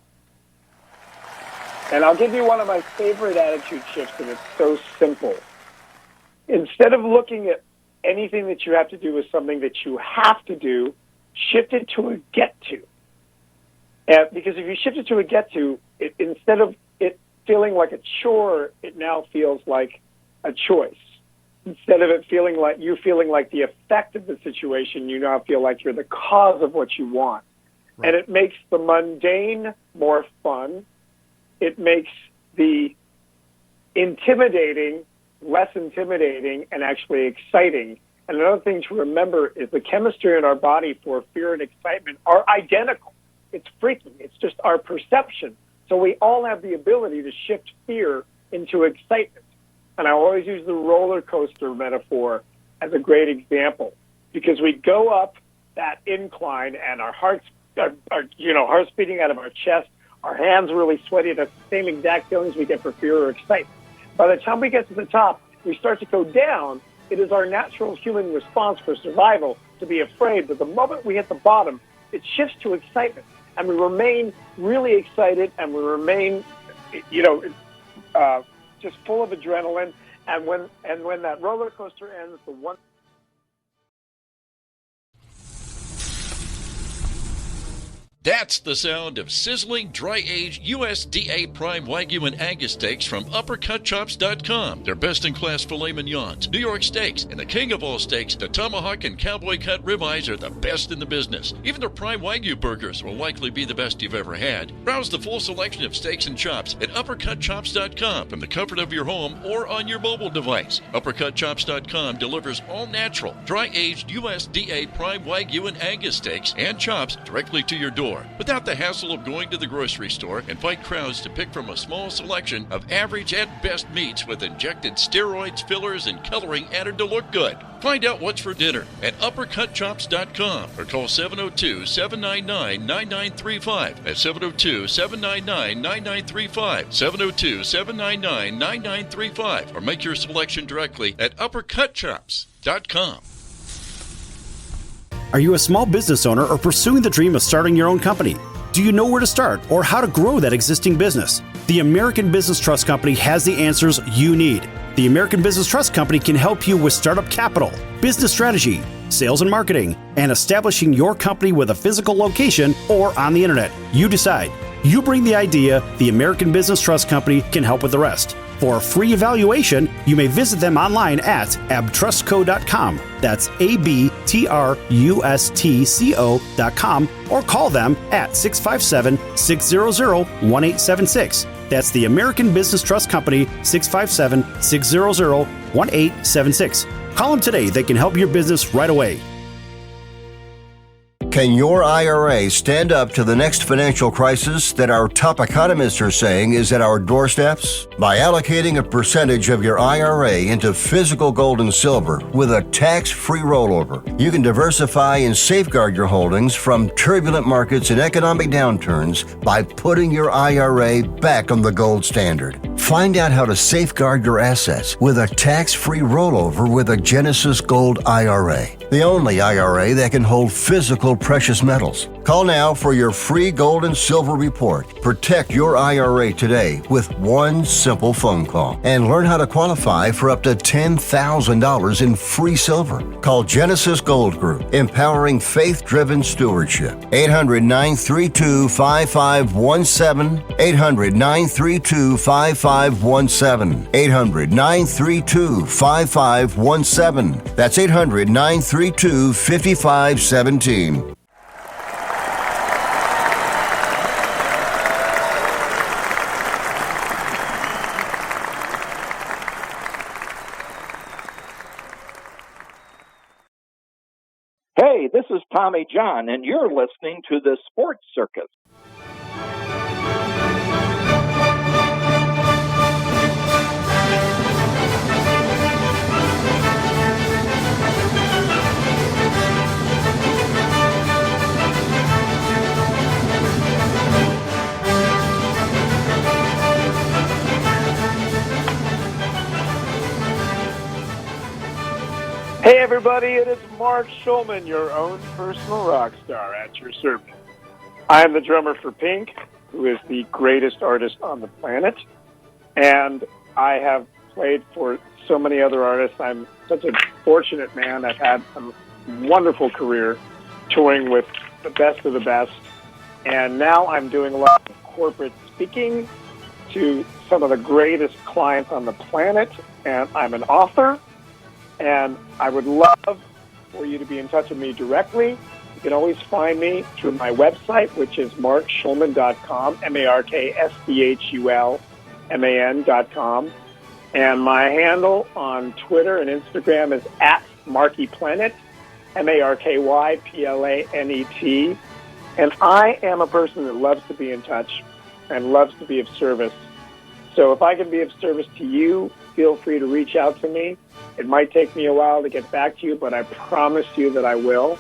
And I'll give you one of my favorite attitude shifts, and it's so simple. Instead of looking at anything that you have to do as something that you have to do, shift it to a get to. Because if you shift it to a get to, instead of it feeling like a chore, it now feels like a choice. Instead of it feeling like the effect of the situation, you now feel like you're the cause of what you want. Right. And it makes the mundane more fun. It makes the intimidating less intimidating and actually exciting. And another thing to remember is the chemistry in our body for fear and excitement are identical. It's freaky. It's just our perception. So we all have the ability to shift fear into excitement. And I always use the roller coaster metaphor as a great example, because we go up that incline and our hearts are hearts beating out of our chest, our hands really sweaty. That's the same exact feelings we get for fear or excitement. By the time we get to the top, we start to go down. It is our natural human response for survival to be afraid. But the moment we hit the bottom, it shifts to excitement, and we remain really excited, and we remain, just full of adrenaline. And when that roller coaster ends, the one. That's the sound of sizzling, dry-aged USDA Prime Wagyu and Angus steaks from UppercutChops.com. Their best-in-class filet mignons, New York steaks, and the king of all steaks, the tomahawk and cowboy cut ribeyes are the best in the business. Even their Prime Wagyu burgers will likely be the best you've ever had. Browse the full selection of steaks and chops at UppercutChops.com from the comfort of your home or on your mobile device. UppercutChops.com delivers all-natural, dry-aged USDA Prime Wagyu and Angus steaks and chops directly to your door, without the hassle of going to the grocery store and fight crowds to pick from a small selection of average at best meats with injected steroids, fillers, and coloring added to look good. Find out what's for dinner at UppercutChops.com or call 702-799-9935. That's 702-799-9935. 702-799-9935. Or make your selection directly at UppercutChops.com. Are you a small business owner or pursuing the dream of starting your own company? Do you know where to start or how to grow that existing business? The American Business Trust Company has the answers you need. The American Business Trust Company can help you with startup capital, business strategy, sales and marketing, and establishing your company with a physical location or on the internet. You decide. You bring the idea, the American Business Trust Company can help with the rest. For a free evaluation, you may visit them online at abtrustco.com. That's ABTRUSTCO.com, or call them at 657-600-1876. That's the American Business Trust Company, 657-600-1876. Call them today. They can help your business right away. Can your IRA stand up to the next financial crisis that our top economists are saying is at our doorsteps? By allocating a percentage of your IRA into physical gold and silver with a tax-free rollover, you can diversify and safeguard your holdings from turbulent markets and economic downturns by putting your IRA back on the gold standard. Find out how to safeguard your assets with a tax-free rollover with a Genesis Gold IRA, the only IRA that can hold physical precious metals. Call now for your free gold and silver report. Protect your IRA today with one simple phone call and learn how to qualify for up to $10,000 in free silver. Call Genesis Gold Group, empowering faith-driven stewardship. 800-932-5517. 800-932-5517. 800-932-5517. That's 800-932-5517. Hey, this is Tommy John, and you're listening to the Sports Circus. Hey everybody, it is Mark Schulman, your own personal rock star at your service. I am the drummer for Pink, who is the greatest artist on the planet, and I have played for so many other artists. I'm such a fortunate man. I've had a wonderful career touring with the best of the best, and now I'm doing a lot of corporate speaking to some of the greatest clients on the planet, and I'm an author. And I would love for you to be in touch with me directly. You can always find me through my website, which is markschulman.com, MarkSchulman.com. And my handle on Twitter and Instagram is @MarkyPlanet, MarkyPlanet. And I am a person that loves to be in touch and loves to be of service. So if I can be of service to you, feel free to reach out to me. It might take me a while to get back to you, but I promise you that I will,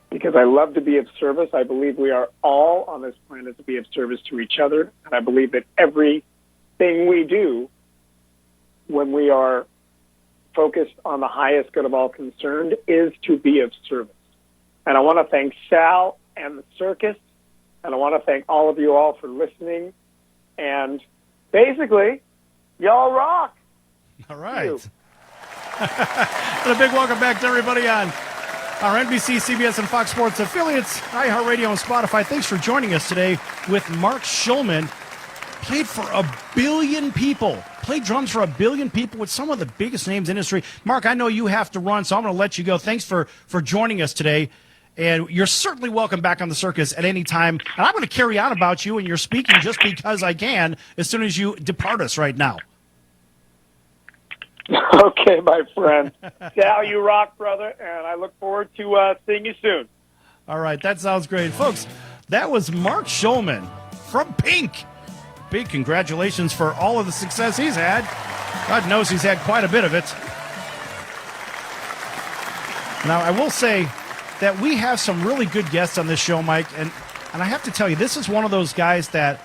because I love to be of service. I believe we are all on this planet to be of service to each other, and I believe that everything we do when we are focused on the highest good of all concerned is to be of service. And I want to thank Sal and the circus, and I want to thank all of you all for listening, and basically, y'all rock. All right. And a big welcome back to everybody on our NBC, CBS, and Fox Sports affiliates, iHeartRadio, and Spotify. Thanks for joining us today with Mark Schulman. Played for 1 billion people. Played drums for 1 billion people with some of the biggest names in industry. Mark, I know you have to run, so I'm going to let you go. Thanks for joining us today. And you're certainly welcome back on the circus at any time. And I'm going to carry on about you and your speaking just because I can as soon as you depart us right now. Okay, my friend. Sal, you rock, brother, and I look forward to seeing you soon. All right, that sounds great. Folks, that was Mark Schulman from Pink. Big congratulations for all of the success he's had. God knows he's had quite a bit of it. Now, I will say that we have some really good guests on this show, Mike, and I have to tell you, this is one of those guys that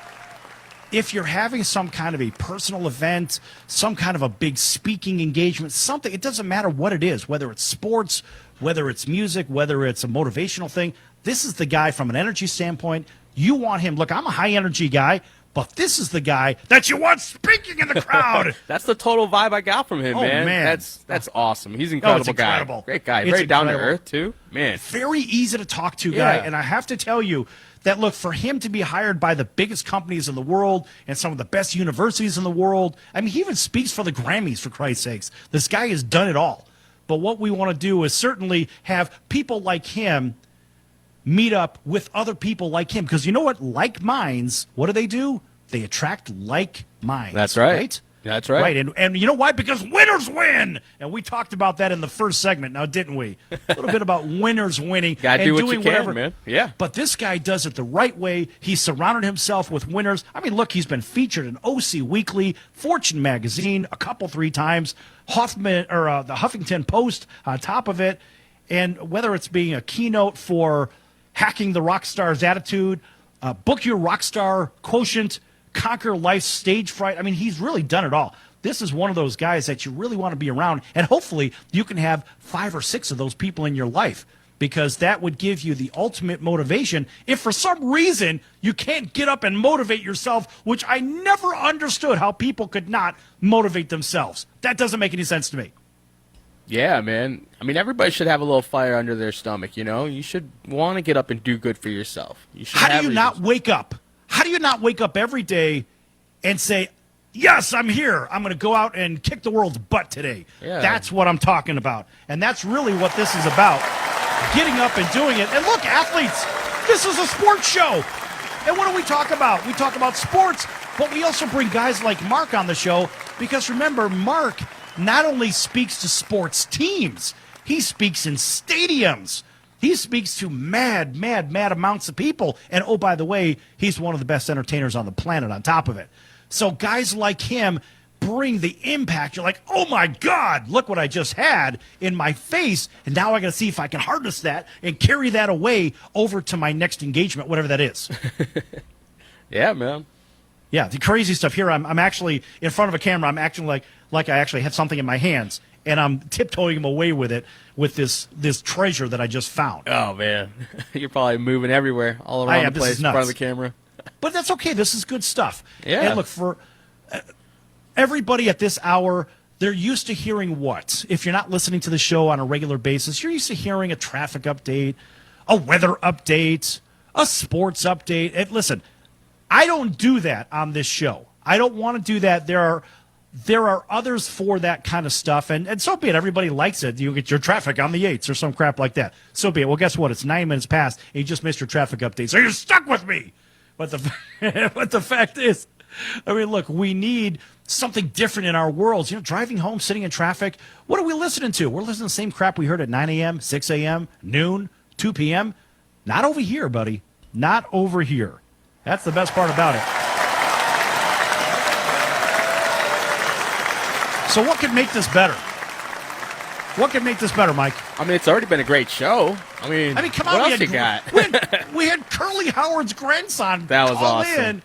if you're having some kind of a personal event, some kind of a big speaking engagement, something, it doesn't matter what it is, whether it's sports, whether it's music, whether it's a motivational thing, this is the guy from an energy standpoint. You want him. Look, I'm a high-energy guy, but this is the guy that you want speaking in the crowd. That's the total vibe I got from him, man. That's awesome. He's an incredible guy. Great guy. Very down to earth, too. Man. Very easy to talk to guy, and I have to tell you, that, look, for him to be hired by the biggest companies in the world and some of the best universities in the world, I mean, he even speaks for the Grammys, for Christ's sakes. This guy has done it all. But what we want to do is certainly have people like him meet up with other people like him. Because you know what? Like minds, what do? They attract like minds. That's right. That's right. Right, and you know why? Because winners win! And we talked about that in the first segment, now didn't we? A little bit about winners winning. Gotta and do what doing you can, whatever. man. Yeah. But this guy does it the right way. He's surrounded himself with winners. I mean, look, he's been featured in OC Weekly, Fortune Magazine, 3 times, the Huffington Post on top of it. And whether it's being a keynote for Hacking the Rockstar's Attitude, Book Your Rockstar Quotient, Conquer Life's Stage Fright. I mean, he's really done it all. This is one of those guys that you really want to be around, and hopefully you can have 5 or 6 of those people in your life, because that would give you the ultimate motivation. If for some reason you can't get up and motivate yourself, which I never understood how people could not motivate themselves. That doesn't make any sense to me. Yeah, man. I mean, everybody should have a little fire under their stomach, you know? You should want to get up and do good for yourself. How do you not wake up? How do you not wake up every day and say, yes, I'm here. I'm going to go out and kick the world's butt today. Yeah. That's what I'm talking about. And that's really what this is about, getting up and doing it. And look, athletes, this is a sports show. And what do we talk about? We talk about sports, but we also bring guys like Mark on the show because, remember, Mark not only speaks to sports teams, he speaks in stadiums. He speaks to mad amounts of people. And, oh, by the way, he's one of the best entertainers on the planet on top of it. So guys like him bring the impact. You're like, oh, my God, look what I just had in my face. And now I got to see if I can harness that and carry that away over to my next engagement, whatever that is. Yeah, man. Yeah, the crazy stuff here. I'm actually in front of a camera. I'm acting like I actually have something in my hands. And I'm tiptoeing him away with it, with this treasure that I just found. Oh, man. You're probably moving everywhere, all around the place in front of the camera. But that's okay. This is good stuff. Yeah. And look, for everybody at this hour, they're used to hearing what? If you're not listening to the show on a regular basis, you're used to hearing a traffic update, a weather update, a sports update. And listen, I don't do that on this show. I don't want to do that. There are others for that kind of stuff, and so be it. Everybody likes it. You get your traffic on the 8s or some crap like that. So be it. Well, guess what? It's 9 minutes past, and you just missed your traffic update, so you're stuck with me. But the fact is, I mean, look, we need something different in our worlds. You know, driving home, sitting in traffic, what are we listening to? We're listening to the same crap we heard at 9 a.m., 6 a.m., noon, 2 p.m. Not over here, buddy. Not over here. That's the best part about it. So what could make this better? What could make this better, Mike? I mean, it's already been a great show. I mean, come on. What else you got? we had Curly Howard's grandson that was call awesome. in.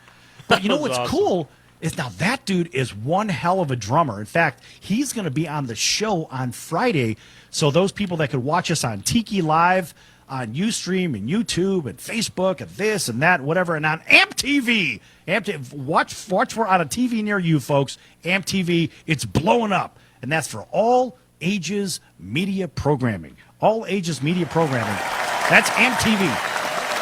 But you know what's cool is now that dude is one hell of a drummer. In fact, he's going to be on the show on Friday. So those people that could watch us on Tiki Live, on Ustream and YouTube and Facebook and this and that, whatever, and on AMP TV. Watch for on a TV near you, folks. AMP TV, it's blowing up. And that's for all ages media programming. All ages media programming. That's AMP TV.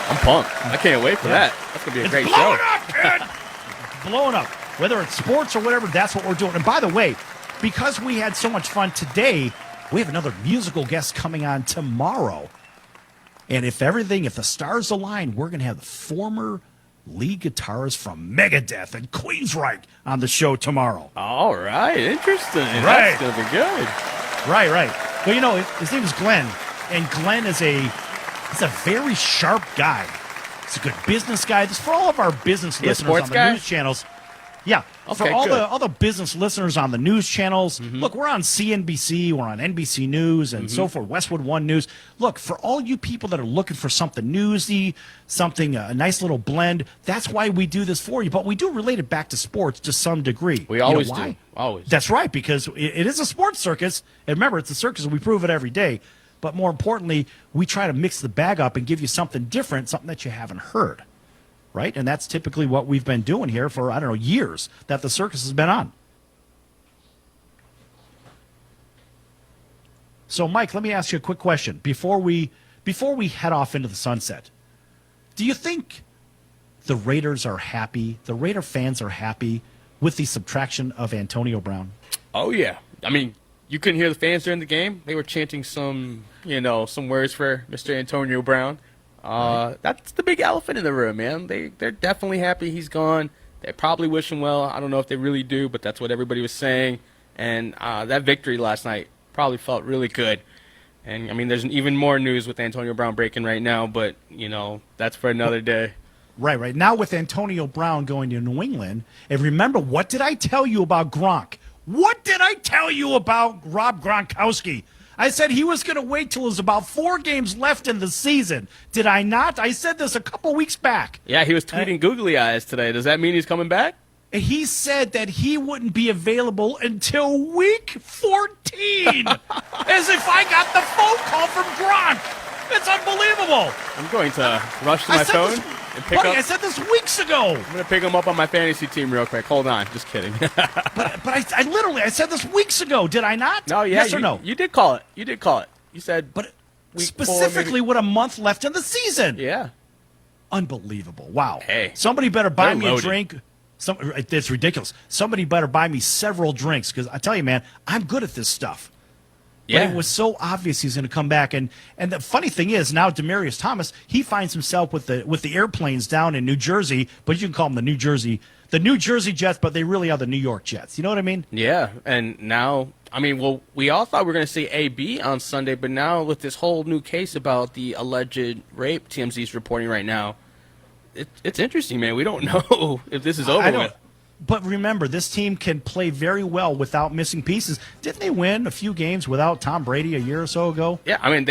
I'm pumped. I can't wait for that. That's going to be a great show. Blowing up, kid! Blowing up. Whether it's sports or whatever, that's what we're doing. And by the way, because we had so much fun today, we have another musical guest coming on tomorrow. And if the stars align, we're going to have the former lead guitarist from Megadeth and Queensryche on the show tomorrow. All right. Interesting. Right. That's going to be good. Right. Well, you know, his name is Glenn. And Glenn is he's a very sharp guy. He's a good business guy. This is for all of our business listeners on the news channels. Yeah, okay, for all the business listeners on the news channels. Mm-hmm. Look, we're on CNBC, we're on NBC News, and so forth, Westwood One News. Look, for all you people that are looking for something newsy, something, a nice little blend, that's why we do this for you. But we do relate it back to sports to some degree. We always why? do. Always. That's right, because it is a sports circus. And remember, it's a circus, and we prove it every day. But more importantly, we try to mix the bag up and give you something different, something that you haven't heard. Right? And that's typically what we've been doing here for, I don't know, years that the circus has been on. So, Mike, let me ask you a quick question before we head off into the sunset. Do you think the Raiders are happy, the Raider fans are happy with the subtraction of Antonio Brown? Oh, yeah. I mean, you couldn't hear the fans during the game. They were chanting some words for Mr. Antonio Brown. That's the big elephant in the room, man. They're definitely happy he's gone. They probably wish him well. I don't know if they really do, but that's what everybody was saying. And that victory last night probably felt really good. And, I mean, there's even more news with Antonio Brown breaking right now, but, that's for another day. Right. Now with Antonio Brown going to New England, and remember, what did I tell you about Gronk? What did I tell you about Rob Gronkowski? I said he was going to wait till there's about 4 games left in the season. Did I not? I said this a couple weeks back. Yeah, he was tweeting googly eyes today. Does that mean he's coming back? He said that he wouldn't be available until week 14. As if I got the phone call from Gronk. It's unbelievable. I'm going to rush to my phone and pick up. I said this weeks ago. I'm going to pick him up on my fantasy team real quick. Hold on. Just kidding. but I said this weeks ago. Did I not? No, yeah. Yes or no? You did call it. You said. But specifically with a month left in the season. Yeah. Unbelievable. Wow. Hey. Somebody better buy me a drink. It's ridiculous. Somebody better buy me several drinks because I tell you, man, I'm good at this stuff. Yeah. But it was so obvious he's going to come back, and the funny thing is now Demaryius Thomas, he finds himself with the airplanes down in New Jersey, but you can call them the New Jersey Jets, but they really are the New York Jets. You know what I mean? Yeah, and now I mean, well, we all thought we were going to see AB on Sunday, but now with this whole new case about the alleged rape TMZ's reporting right now, it's interesting, man. We don't know if this is over with. But remember, this team can play very well without missing pieces. Didn't they win a few games without Tom Brady a year or so ago? Yeah, I mean,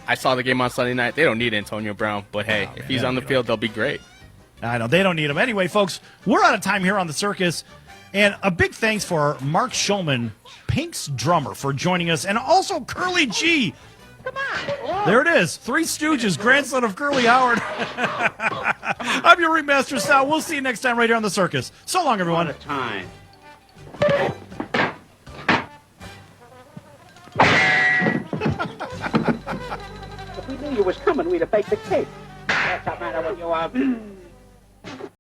I saw the game on Sunday night. They don't need Antonio Brown, but hey, if he's on the field, they'll be great. I know, they don't need him. Anyway, folks, we're out of time here on the Circus. And a big thanks for Mark Schulman, Pink's drummer, for joining us, and also Curly G. Come on. There it is. Three Stooges, grandson of Curly Howard. I'm your Ringmaster Sal. We'll see you next time right here on the Circus. So long, everyone. What a time. If we knew you was coming, we'd have baked the cake. What's the matter with you?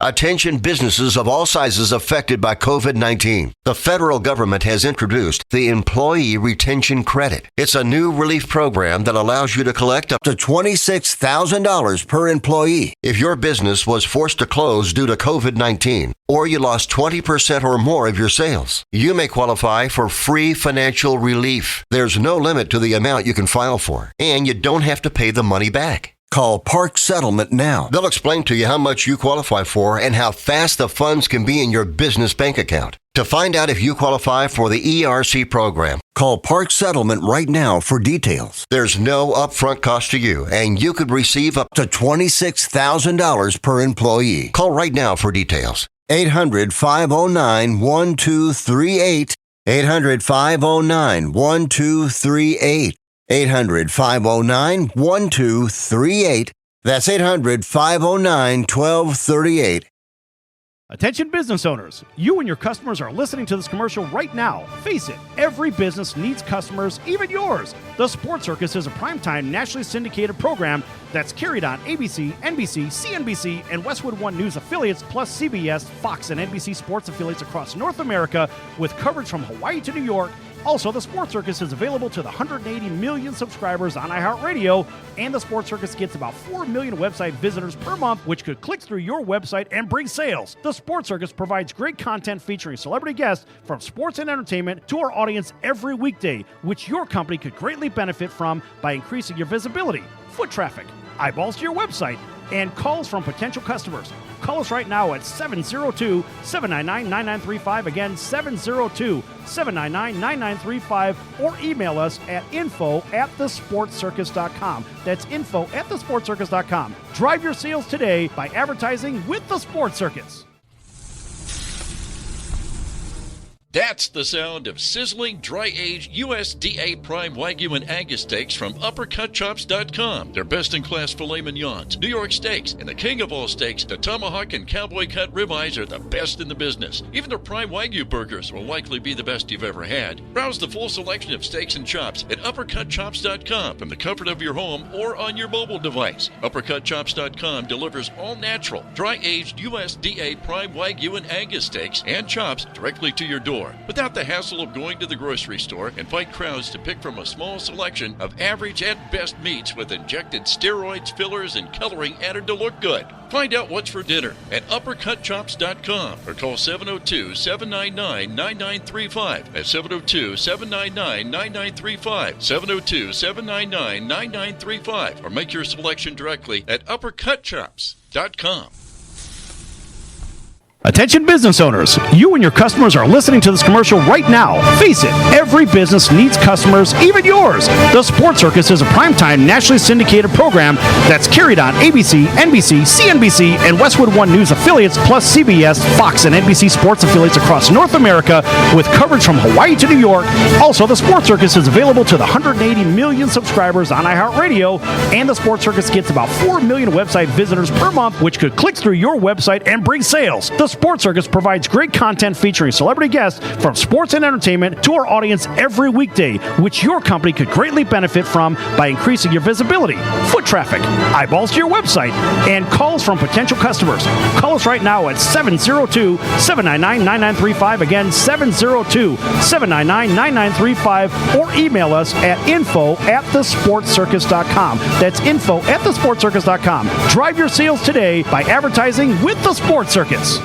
Attention businesses of all sizes affected by COVID-19. The federal government has introduced the Employee Retention Credit. It's a new relief program that allows you to collect up to $26,000 per employee. If your business was forced to close due to COVID-19, or you lost 20% or more of your sales, you may qualify for free financial relief. There's no limit to the amount you can file for, and you don't have to pay the money back. Call Park Settlement now. They'll explain to you how much you qualify for and how fast the funds can be in your business bank account. To find out if you qualify for the ERC program, call Park Settlement right now for details. There's no upfront cost to you, and you could receive up to $26,000 per employee. Call right now for details. 800-509-1238. 800-509-1238. 800-509-1238. That's 800-509-1238. Attention business owners, you and your customers are listening to this commercial right now. Face it, every business needs customers, even yours. The Sports Circus is a primetime nationally syndicated program that's carried on ABC, NBC, CNBC, and Westwood One News affiliates, plus CBS, Fox, and NBC sports affiliates across North America, with coverage from Hawaii to New York. Also, the Sports Circus is available to the 180 million subscribers on iHeartRadio, and the Sports Circus gets about 4 million website visitors per month, which could click through your website and bring sales. The Sports Circus provides great content featuring celebrity guests from sports and entertainment to our audience every weekday, which your company could greatly benefit from by increasing your visibility, foot traffic, eyeballs to your website, and calls from potential customers. Call us right now at 702-799-9935. Again, 702-799-9935. Or email us at info@thesportscircus.com. That's info@thesportscircus.com. Drive your sales today by advertising with the Sports Circus. That's the sound of sizzling, dry-aged USDA Prime Wagyu and Angus steaks from UppercutChops.com. Their best-in-class filet mignons, New York steaks, and the king of all steaks, the tomahawk and cowboy cut ribeyes are the best in the business. Even their Prime Wagyu burgers will likely be the best you've ever had. Browse the full selection of steaks and chops at UppercutChops.com from the comfort of your home or on your mobile device. UppercutChops.com delivers all-natural, dry-aged USDA Prime Wagyu and Angus steaks and chops directly to your door, without the hassle of going to the grocery store and fight crowds to pick from a small selection of average at best meats with injected steroids, fillers, and coloring added to look good. Find out what's for dinner at UppercutChops.com or call 702-799-9935. That's 702-799-9935. 702-799-9935. Or make your selection directly at UppercutChops.com. Attention business owners, you and your customers are listening to this commercial right now. Face it, every business needs customers, even yours. The Sports Circus is a primetime nationally syndicated program that's carried on ABC, NBC, CNBC, and Westwood One News affiliates, plus CBS, Fox, and NBC sports affiliates across North America, with coverage from Hawaii to New York. Also, the Sports Circus is available to the 180 million subscribers on iHeartRadio, and the Sports Circus gets about 4 million website visitors per month, which could click through your website and bring sales. The Sports Circus provides great content featuring celebrity guests from sports and entertainment to our audience every weekday, which your company could greatly benefit from by increasing your visibility, foot traffic, eyeballs to your website, and calls from potential customers. Call us right now at 702-799-9935. Again, 702-799-9935. Or email us at info@thesportscircus.com. That's info@thesportscircus.com. Drive your sales today by advertising with the Sports Circus.